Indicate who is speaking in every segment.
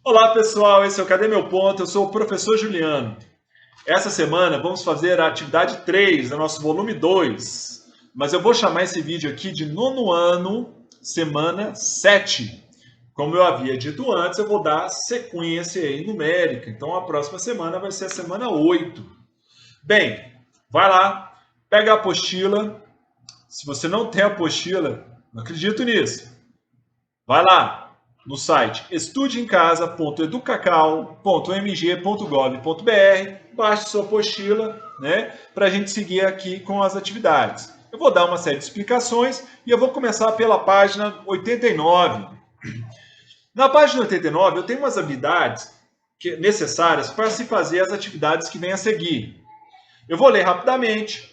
Speaker 1: Olá pessoal, esse é o Cadê Meu Ponto? Eu sou o professor Juliano. Essa semana vamos fazer a atividade 3 do nosso volume 2. Mas eu vou chamar esse vídeo aqui de nono ano, semana 7. Como eu havia dito antes, eu vou dar sequência aí numérica. Então a próxima semana vai ser a semana 8. Bem, vai lá, pega a apostila. Se você não tem a apostila, não acredito nisso. Vai lá no site estudeemcasa.educacau.mg.gov.br, baixe sua apostila, né, para a gente seguir aqui com as atividades. Eu vou dar uma série de explicações e eu vou começar pela página 89. Na página 89, eu tenho umas habilidades necessárias para se fazer as atividades que vêm a seguir. Eu vou ler rapidamente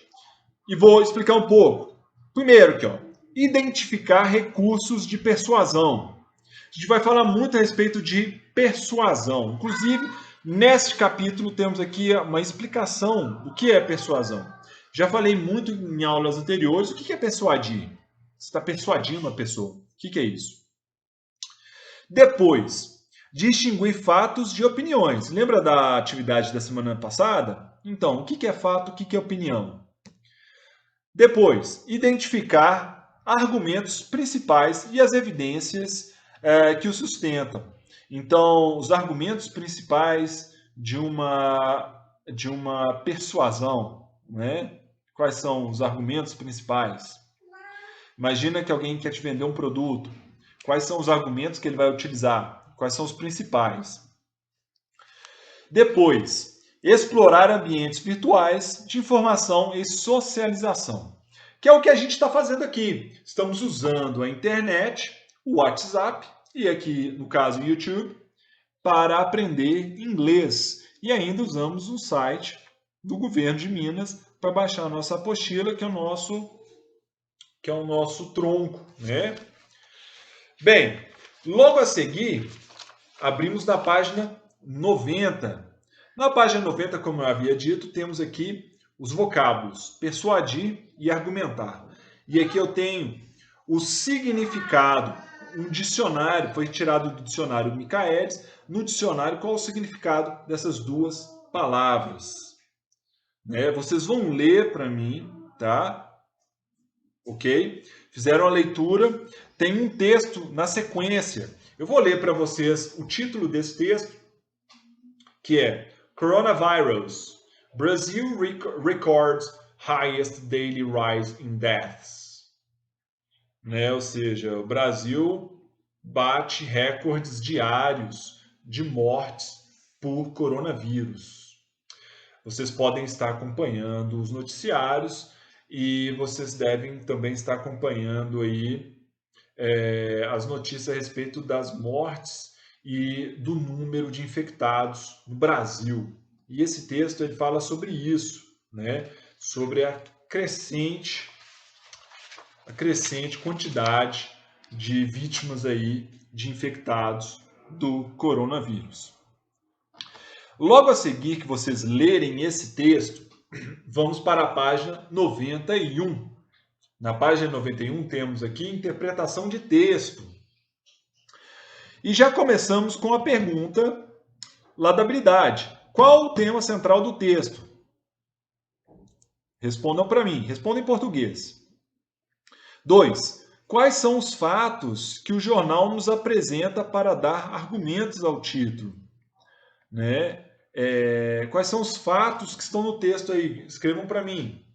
Speaker 1: e vou explicar um pouco. Primeiro, aqui, ó, identificar recursos de persuasão. A gente vai falar muito a respeito de persuasão. Inclusive, neste capítulo temos aqui uma explicação do que é persuasão. Já falei muito em aulas anteriores o que é persuadir. Você está persuadindo a pessoa. O que é isso? Depois, distinguir fatos de opiniões. Lembra da atividade da semana passada? Então, o que é fato, o que é opinião? Depois, identificar argumentos principais e as evidências que o sustentam. Então, os argumentos principais de uma persuasão, né? Quais são os argumentos principais? Imagina que alguém quer te vender um produto. Quais são os argumentos que ele vai utilizar? Quais são os principais? Depois, explorar ambientes virtuais de informação e socialização, que é o que a gente está fazendo aqui. Estamos usando a internet, o WhatsApp e aqui, no caso, o YouTube, para aprender inglês. E ainda usamos o site do governo de Minas para baixar a nossa apostila, que é o nosso tronco, né? Bem, logo a seguir, abrimos na página 90. Na página 90, como eu havia dito, temos aqui os vocábulos persuadir e argumentar. E aqui eu tenho o significado. Um dicionário, foi tirado do dicionário Michaelis. No dicionário, qual é o significado dessas duas palavras? Vocês vão ler para mim, tá? Ok? Fizeram a leitura. Tem um texto na sequência. Eu vou ler para vocês o título desse texto, que é Coronavirus. Brazil records highest daily rise in deaths. Ou seja, o Brasil bate recordes diários de mortes por coronavírus. Vocês podem estar acompanhando os noticiários e vocês devem também estar acompanhando aí as notícias a respeito das mortes e do número de infectados no Brasil. E esse texto ele fala sobre isso, né? Sobre a crescente quantidade de vítimas aí de infectados do coronavírus. Logo a seguir que vocês lerem esse texto, vamos para a página 91. Na página 91 temos aqui interpretação de texto. E já começamos com a pergunta lá da habilidade. Qual o tema central do texto? Respondam para mim, respondam em português. 2. Quais são os fatos que o jornal nos apresenta para dar argumentos ao título? Quais são os fatos que estão no texto aí? Escrevam para mim.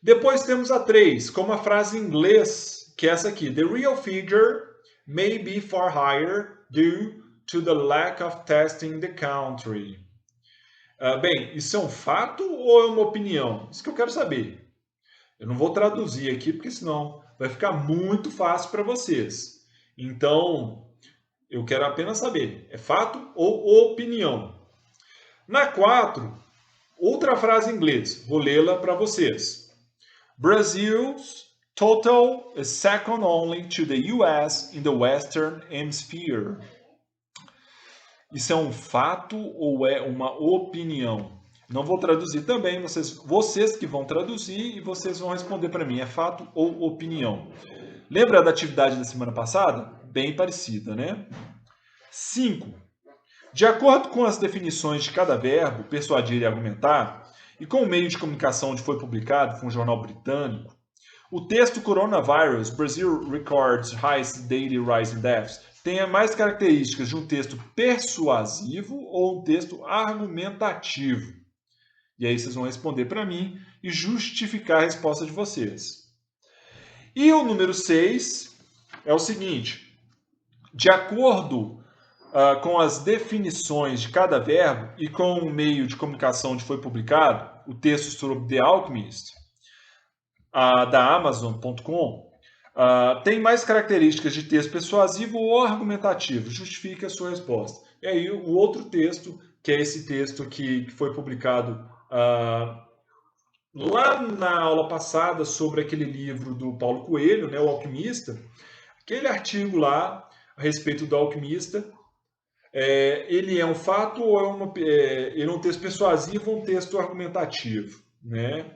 Speaker 1: Depois temos a 3, como a frase em inglês, que é essa aqui. The real figure may be far higher due to the lack of testing in the country. Bem, isso é um fato ou é uma opinião? Isso que eu quero saber. Eu não vou traduzir aqui, porque senão vai ficar muito fácil para vocês. Então, eu quero apenas saber, é fato ou opinião? Na 4, outra frase em inglês, vou lê-la para vocês. Brazil's total is second only to the US in the Western Hemisphere. Isso é um fato ou é uma opinião? Não vou traduzir também, vocês que vão traduzir e vocês vão responder para mim, é fato ou opinião? Lembra da atividade da semana passada? Bem parecida, né? 5. De acordo com as definições de cada verbo, persuadir e argumentar, e com o meio de comunicação onde foi publicado, foi um jornal britânico, o texto Coronavirus, Brazil records highest daily rise in deaths, tem mais características de um texto persuasivo ou um texto argumentativo. E aí vocês vão responder para mim e justificar a resposta de vocês. E o número 6 é o seguinte: de acordo com as definições de cada verbo e com o meio de comunicação onde foi publicado, o texto sobre The Alchemist, da Amazon.com, tem mais características de texto persuasivo ou argumentativo. Justifique a sua resposta. E aí o outro texto, que é esse texto aqui, que foi publicado lá na aula passada sobre aquele livro do Paulo Coelho, né, O Alquimista, aquele artigo lá a respeito do alquimista, ele é um fato ou ele é um texto persuasivo ou um texto argumentativo, né?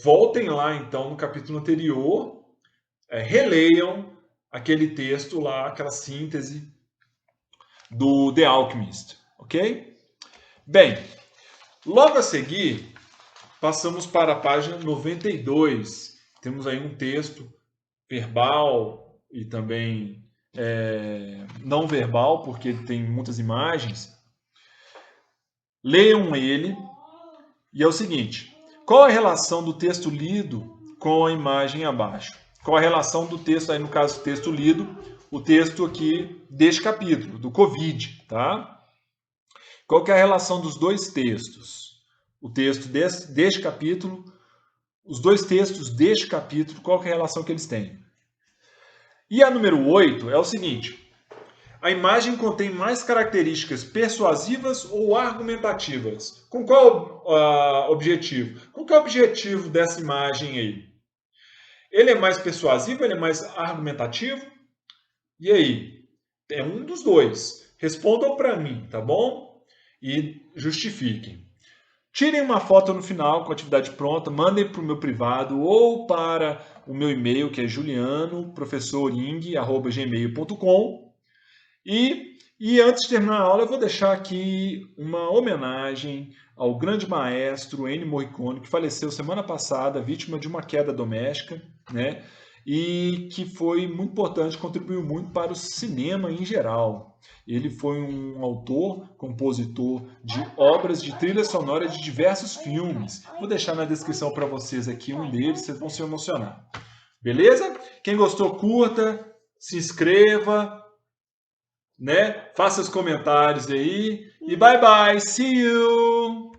Speaker 1: Voltem lá então no capítulo anterior, releiam aquele texto lá, aquela síntese do The Alchemist, ok? Bem, logo a seguir, passamos para a página 92. Temos aí um texto verbal e também não verbal, porque ele tem muitas imagens. Leiam ele, e é o seguinte: qual a relação do texto lido com a imagem abaixo? Qual a relação do texto, aí no caso do texto lido, o texto aqui deste capítulo, do Covid, tá? Qual que é a relação dos dois textos? O texto deste capítulo, os dois textos deste capítulo, qual que é a relação que eles têm? E a número 8 é o seguinte: a imagem contém mais características persuasivas ou argumentativas? Com qual objetivo? Qual que é o objetivo dessa imagem aí? Ele é mais persuasivo, ele é mais argumentativo? E aí? É um dos dois. Respondam para mim, tá bom? E justifiquem. Tirem uma foto no final com a atividade pronta, mandem para o meu privado ou para o meu e-mail, que é julianoprofessoring@gmail.com. E antes de terminar a aula, eu vou deixar aqui uma homenagem ao grande maestro Ennio Morricone, que faleceu semana passada, vítima de uma queda doméstica, né? E que foi muito importante, contribuiu muito para o cinema em geral. Ele foi um autor, compositor de obras de trilha sonora de diversos filmes. Vou deixar na descrição para vocês aqui um deles, vocês vão se emocionar. Beleza? Quem gostou, curta, se inscreva, né? Faça os comentários aí. E bye bye, see you!